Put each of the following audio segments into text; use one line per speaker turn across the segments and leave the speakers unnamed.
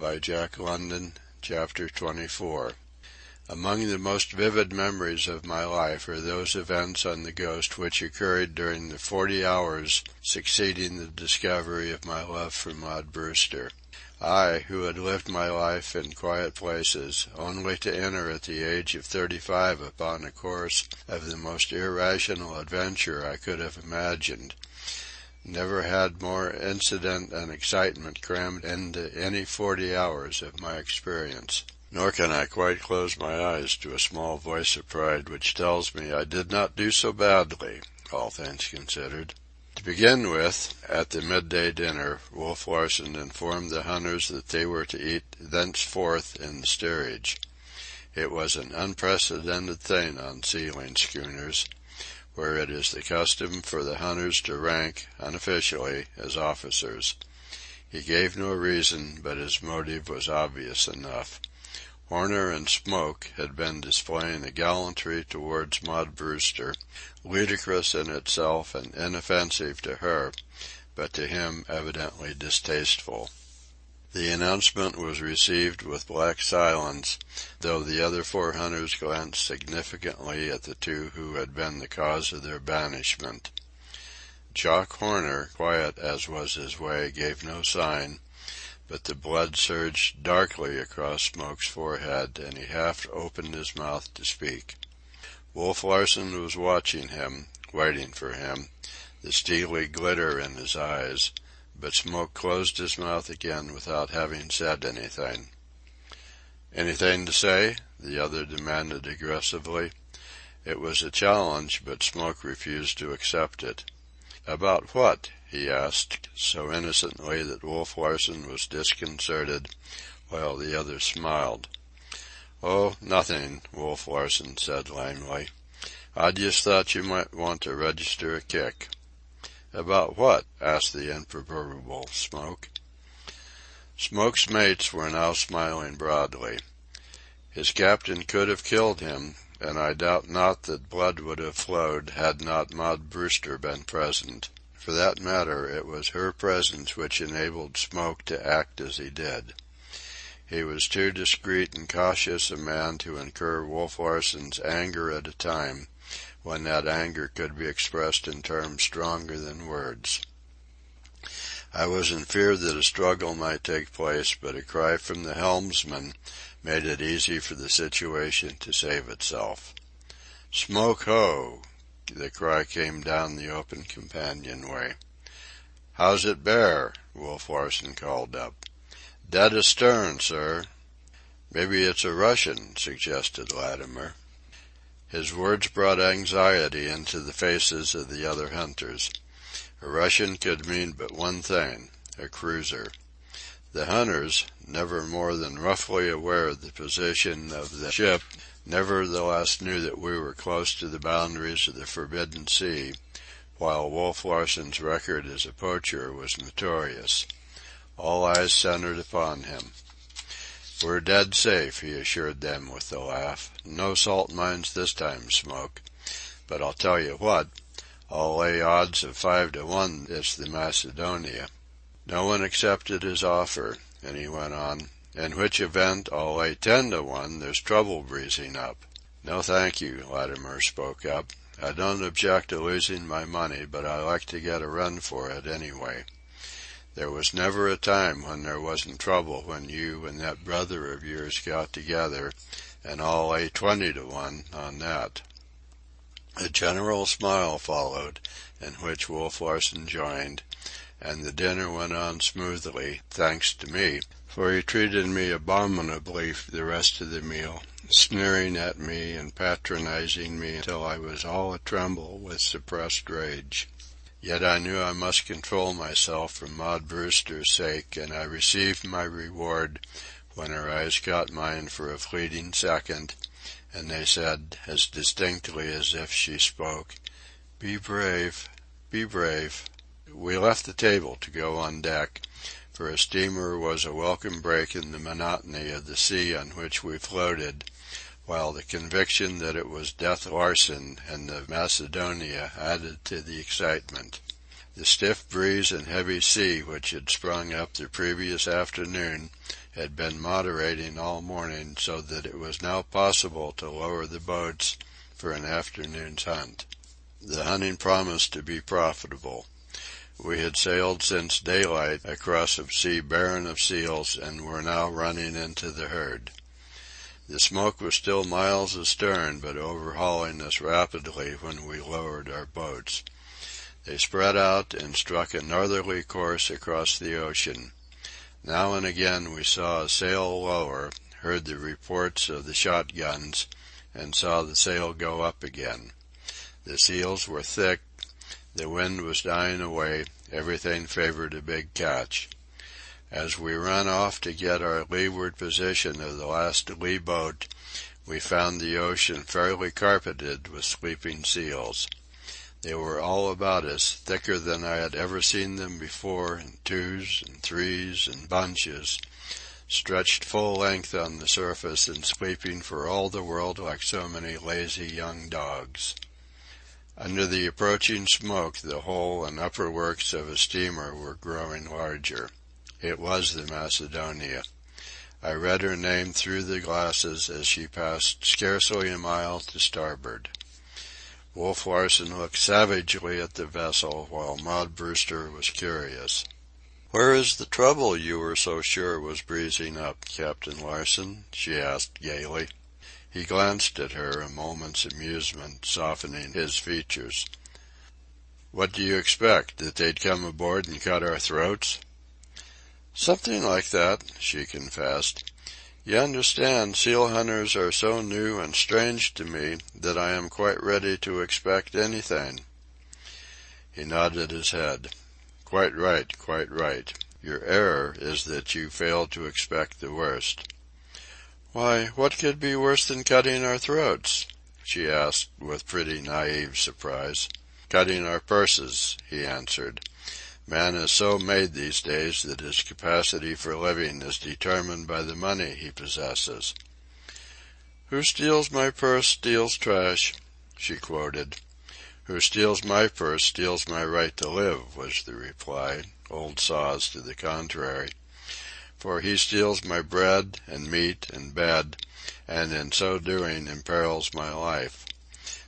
by Jack London, Chapter 24. Among the most vivid memories of my life are those events on the Ghost which occurred during the 40 hours succeeding the discovery of my love for Maud Brewster. I, who had lived my life in quiet places, only to enter at the age of 35 upon a course of the most irrational adventure I could have imagined, never had more incident and excitement crammed into any 40 hours of my experience. Nor can I quite close my eyes to a small voice of pride which tells me I did not do so badly, all things considered. To begin with, at the midday dinner, Wolf Larsen informed the hunters that they were to eat thenceforth in the steerage. It was an unprecedented thing on sealing schooners, where it is the custom for the hunters to rank, unofficially, as officers. He gave no reason, but his motive was obvious enough. Horner and Smoke had been displaying a gallantry towards Maud Brewster, ludicrous in itself and inoffensive to her, but to him evidently distasteful. The announcement was received with black silence, though the other 4 hunters glanced significantly at the 2 who had been the cause of their banishment. Jock Horner, quiet as was his way, gave no sign, but the blood surged darkly across Smoke's forehead, and he half opened his mouth to speak. Wolf Larsen was watching him, waiting for him, the steely glitter in his eyes, but Smoke closed his mouth again without having said anything. "Anything to say?" the other demanded aggressively. It was a challenge, but Smoke refused to accept it. "About what?" he asked, so innocently that Wolf Larsen was disconcerted, while the other smiled. "Oh, nothing," Wolf Larsen said lamely. "I just thought you might want to register a kick." "About what?" asked the imperturbable Smoke. Smoke's mates were now smiling broadly. His captain could have killed him, and I doubt not that blood would have flowed had not Maud Brewster been present. For that matter, it was her presence which enabled Smoke to act as he did. He was too discreet and cautious a man to incur Wolf Larsen's anger at a time when that anger could be expressed in terms stronger than words. I was in fear that a struggle might take place, but a cry from the helmsman made it easy for the situation to save itself. "Smoke ho!" The cry came down the open companionway. "How's it bear?" Wolf Larsen called up. "Dead astern, sir." "Maybe it's a Russian," suggested Latimer. His words brought anxiety into the faces of the other hunters. A Russian could mean but one thing, a cruiser. The hunters, never more than roughly aware of the position of the ship, nevertheless knew that we were close to the boundaries of the Forbidden Sea, while Wolf Larsen's record as a poacher was notorious. All eyes centered upon him. "We're dead safe," he assured them with a laugh. "No salt mines this time, Smoke. But I'll tell you what, I'll lay odds of 5 to 1 it's the Macedonia." No one accepted his offer, and he went on, "In which event I'll lay 10 to 1 there's trouble breezing up." "No, thank you," Latimer spoke up. "I don't object to losing my money, but I like to get a run for it anyway. There was never a time when there wasn't trouble when you and that brother of yours got together, and I'll lay 20 to 1 on that." A general smile followed, in which Wolf Larsen joined, and the dinner went on smoothly, thanks to me, for he treated me abominably the rest of the meal, sneering at me and patronizing me until I was all a-tremble with suppressed rage. Yet I knew I must control myself for Maud Brewster's sake, and I received my reward when her eyes caught mine for a fleeting second, and they said, as distinctly as if she spoke, "Be brave, be brave." We left the table to go on deck, for a steamer was a welcome break in the monotony of the sea on which we floated, while the conviction that it was Death Larsen and the Macedonia added to the excitement. The stiff breeze and heavy sea which had sprung up the previous afternoon had been moderating all morning so that it was now possible to lower the boats for an afternoon's hunt. The hunting promised to be profitable. We had sailed since daylight across a sea barren of seals and were now running into the herd. The smoke was still miles astern, but overhauling us rapidly when we lowered our boats. They spread out and struck a northerly course across the ocean. Now and again we saw a sail lower, heard the reports of the shotguns, and saw the sail go up again. The seals were thick, the wind was dying away, everything favored a big catch. As we ran off to get our leeward position of the last lee boat, we found the ocean fairly carpeted with sleeping seals. They were all about us, thicker than I had ever seen them before, in twos and threes and bunches, stretched full length on the surface and sleeping for all the world like so many lazy young dogs. Under the approaching smoke, the hull and upper works of a steamer were growing larger. It was the Macedonia. I read her name through the glasses as she passed scarcely a mile to starboard. Wolf Larsen looked savagely at the vessel, while Maud Brewster was curious. "Where is the trouble you were so sure was breezing up, Captain Larsen?" she asked gaily. He glanced at her, a moment's amusement softening his features. "What do you expect, that they'd come aboard and cut our throats?" "Something like that," she confessed. "You understand, seal hunters are so new and strange to me that I am quite ready to expect anything." He nodded his head. "Quite right, quite right. Your error is that you fail to expect the worst." "Why, what could be worse than cutting our throats?" she asked with pretty naive surprise. "Cutting our purses," he answered. "Man is so made these days that his capacity for living is determined by the money he possesses." "Who steals my purse steals trash," she quoted. "Who steals my purse steals my right to live," was the reply, old saws to the contrary. "For he steals my bread and meat and bed, and in so doing imperils my life.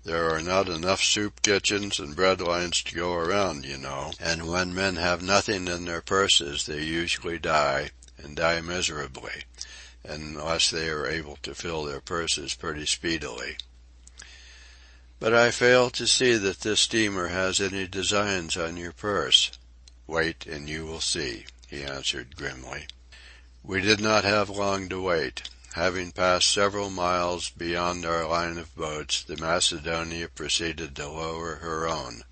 There are not enough soup kitchens and bread lines to go around, you know, and when men have nothing in their purses they usually die, and die miserably, unless they are able to fill their purses pretty speedily." "But I fail to see that this steamer has any designs on your purse." "Wait, and you will see," he answered grimly. We did not have long to wait. Having passed several miles beyond our line of boats, the Macedonia proceeded to lower her own.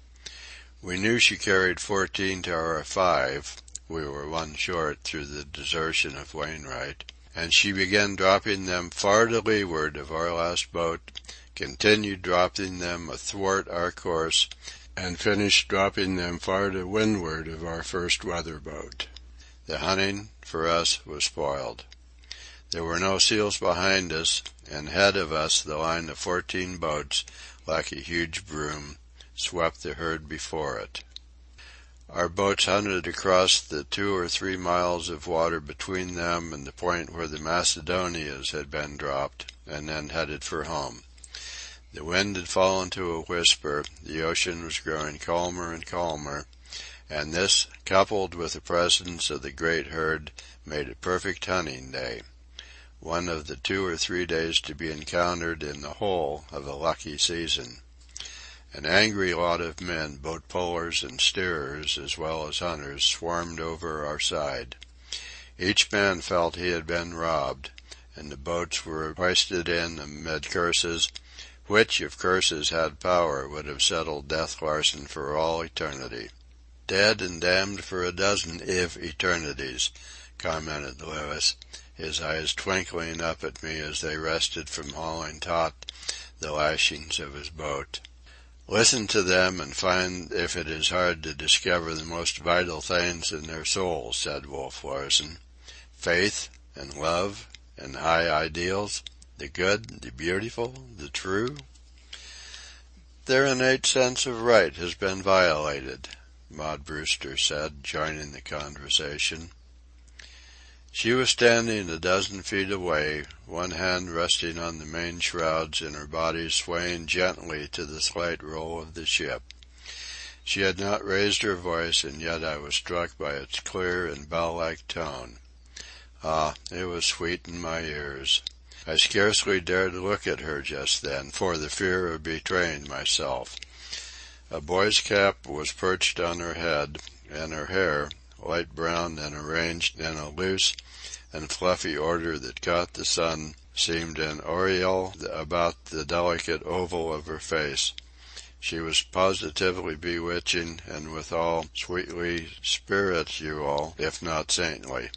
We knew she carried 14 to our 5 (we were one short through the desertion of Wainwright), and she began dropping them far to leeward of our last boat, continued dropping them athwart our course, and finished dropping them far to windward of our first weather boat. The hunting, for us, was spoiled. There were no seals behind us, and ahead of us the line of 14 boats, like a huge broom, swept the herd before it. Our boats hunted across the 2 or 3 miles of water between them and the point where the Macedonias had been dropped, and then headed for home. The wind had fallen to a whisper, the ocean was growing calmer and calmer, and this, coupled with the presence of the great herd, made a perfect hunting day. One of the 2 or 3 days to be encountered in the whole of a lucky season. An angry lot of men, boat pullers and steerers as well as hunters, swarmed over our side. Each man felt he had been robbed, and the boats were hoisted in amid curses, which, if curses had power, would have settled Death Larsen for all eternity. "Dead and damned for a dozen eternities," commented Lewis, his eyes twinkling up at me as they rested from hauling taut the lashings of his boat. "Listen to them and find if it is hard to discover the most vital things in their souls," said Wolf Larsen. "Faith, and love, and high ideals, the good, the beautiful, the true. Their innate sense of right has been violated," Maud Brewster said, joining the conversation. She was standing a dozen feet away, one hand resting on the main shrouds and her body swaying gently to the slight roll of the ship. She had not raised her voice, and yet I was struck by its clear and bell-like tone. Ah, it was sweet in my ears. I scarcely dared look at her just then, for the fear of betraying myself. A boy's cap was perched on her head, and her hair, light brown and arranged in a loose and fluffy order that caught the sun, seemed an aureole about the delicate oval of her face. She was positively bewitching, and withal sweetly spiritual, if not saintly.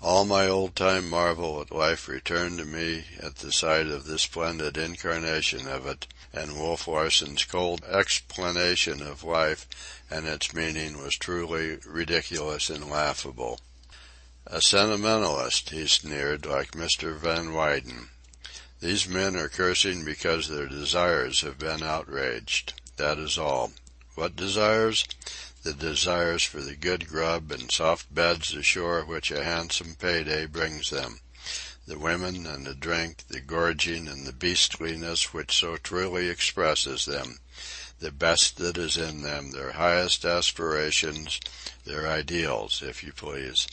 All my old-time marvel at life returned to me at the sight of this splendid incarnation of it, and Wolf Larsen's cold explanation of life and its meaning was truly ridiculous and laughable. "A sentimentalist," he sneered, like Mr. Van Weyden. "These men are cursing because their desires have been outraged. That is all. What desires? The desires for the good grub and soft beds ashore which a handsome payday brings them, the women and the drink, the gorging and the beastliness which so truly expresses them, the best that is in them, their highest aspirations, their ideals, if you please.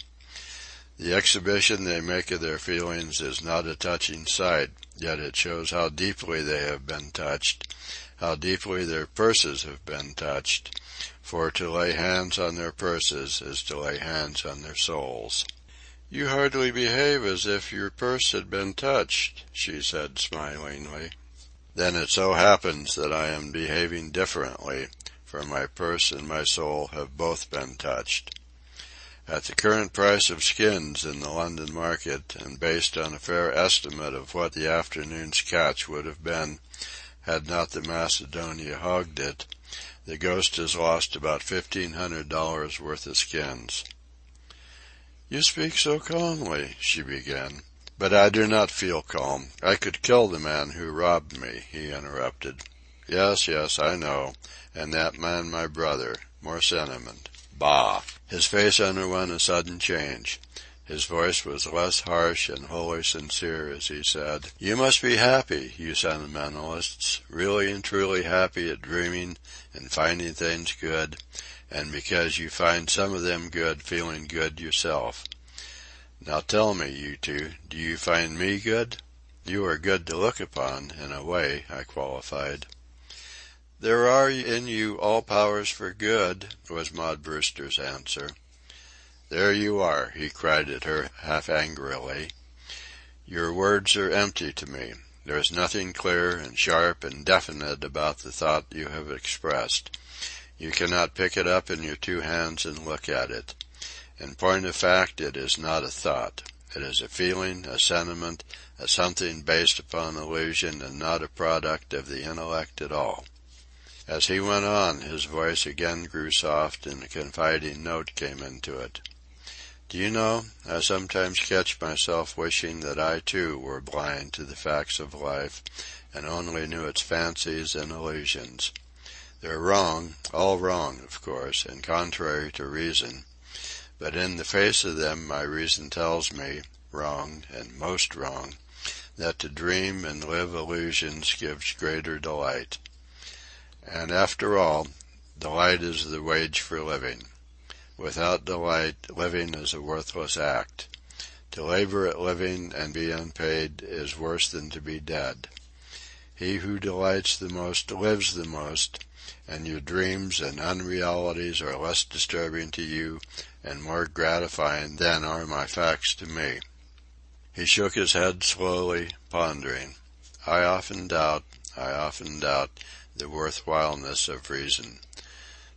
The exhibition they make of their feelings is not a touching sight, yet it shows how deeply they have been touched, how deeply their purses have been touched, for to lay hands on their purses is to lay hands on their souls." "You hardly behave as if your purse had been touched," she said smilingly. "Then it so happens that I am behaving differently, for my purse and my soul have both been touched. At the current price of skins in the London market, and based on a fair estimate of what the afternoon's catch would have been had not the Macedonia hogged it, the Ghost has lost about $1,500 worth of skins." "You speak so calmly," she began. "But I do not feel calm. I could kill the man who robbed me," he interrupted. "Yes, yes, I know. And that man my brother. More sentiment. Bah!" His face underwent a sudden change. His voice was less harsh and wholly sincere as he said, "You must be happy, you sentimentalists, really and truly happy at dreaming and finding things good, and because you find some of them good, feeling good yourself. Now tell me, you two, do you find me good?" "You are good to look upon, in a way," I qualified. "There are in you all powers for good," was Maud Brewster's answer. "There you are," he cried at her half angrily. "Your words are empty to me. There is nothing clear and sharp and definite about the thought you have expressed. You cannot pick it up in your two hands and look at it. In point of fact, it is not a thought. It is a feeling, a sentiment, a something based upon illusion and not a product of the intellect at all." As he went on, his voice again grew soft and a confiding note came into it. "Do you know, I sometimes catch myself wishing that I, too, were blind to the facts of life and only knew its fancies and illusions. They're wrong, all wrong, of course, and contrary to reason. But in the face of them my reason tells me, wrong, and most wrong, that to dream and live illusions gives greater delight. And after all, delight is the wage for living. Without delight, living is a worthless act. To labor at living and be unpaid is worse than to be dead. He who delights the most lives the most, and your dreams and unrealities are less disturbing to you and more gratifying than are my facts to me." He shook his head slowly, pondering. I often doubt the worthwhileness of reason.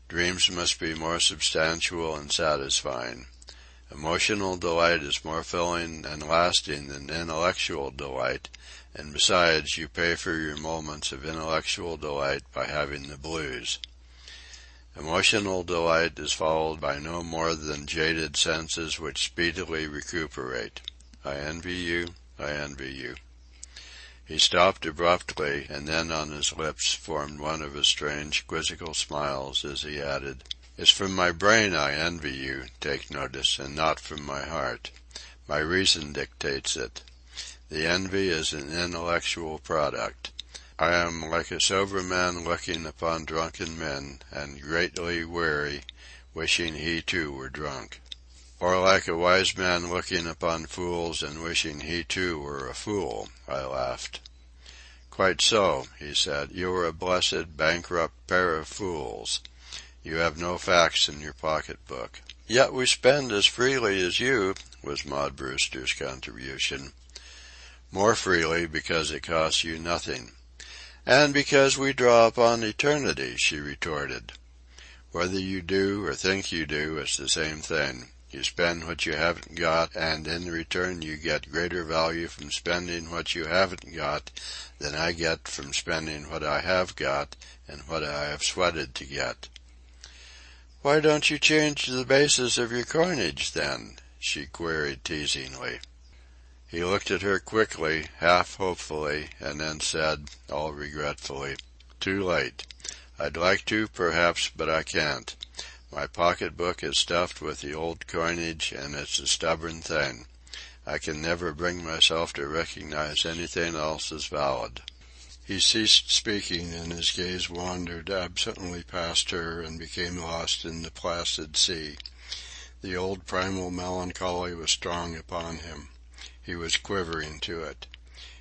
Dreams must be more substantial and satisfying. Emotional delight is more filling and lasting than intellectual delight, and besides, you pay for your moments of intellectual delight by having the blues. Emotional delight is followed by no more than jaded senses which speedily recuperate. I envy you, I envy you. He stopped abruptly, and then on his lips formed one of his strange, quizzical smiles as he added, It's from my brain I envy you, take notice, and not from my heart. My reason dictates it. The envy is an intellectual product. I am like a sober man looking upon drunken men, and greatly weary, wishing he too were drunk. Or like a wise man looking upon fools and wishing he too were a fool, I laughed. Quite so, he said. You are a blessed, bankrupt pair of fools. You have no facts in your pocketbook. Yet we spend as freely as you, was Maud Brewster's contribution. More freely because it costs you nothing. And because we draw upon eternity, she retorted. Whether you do or think you do, it's the same thing. You spend what you haven't got, and in return you get greater value from spending what you haven't got than I get from spending what I have got and what I have sweated to get. Why don't you change the basis of your coinage, then? She queried teasingly. He looked at her quickly, half hopefully, and then said, all regretfully, Too late. I'd like to, perhaps, but I can't. My pocketbook is stuffed with the old coinage, and it's a stubborn thing. I can never bring myself to recognize anything else as valid. He ceased speaking, and his gaze wandered absently past her and became lost in the placid sea. The old primal melancholy was strong upon him. He was quivering to it.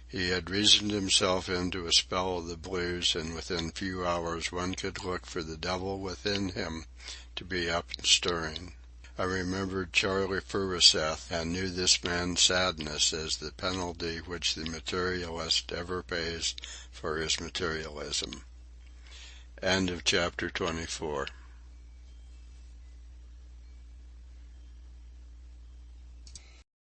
He had reasoned himself into a spell of the blues, and within few hours one could look for the devil within him to be up and stirring. I remembered Charlie Furuseth, and knew this man's sadness as the penalty which the materialist ever pays for his materialism. End of chapter 24.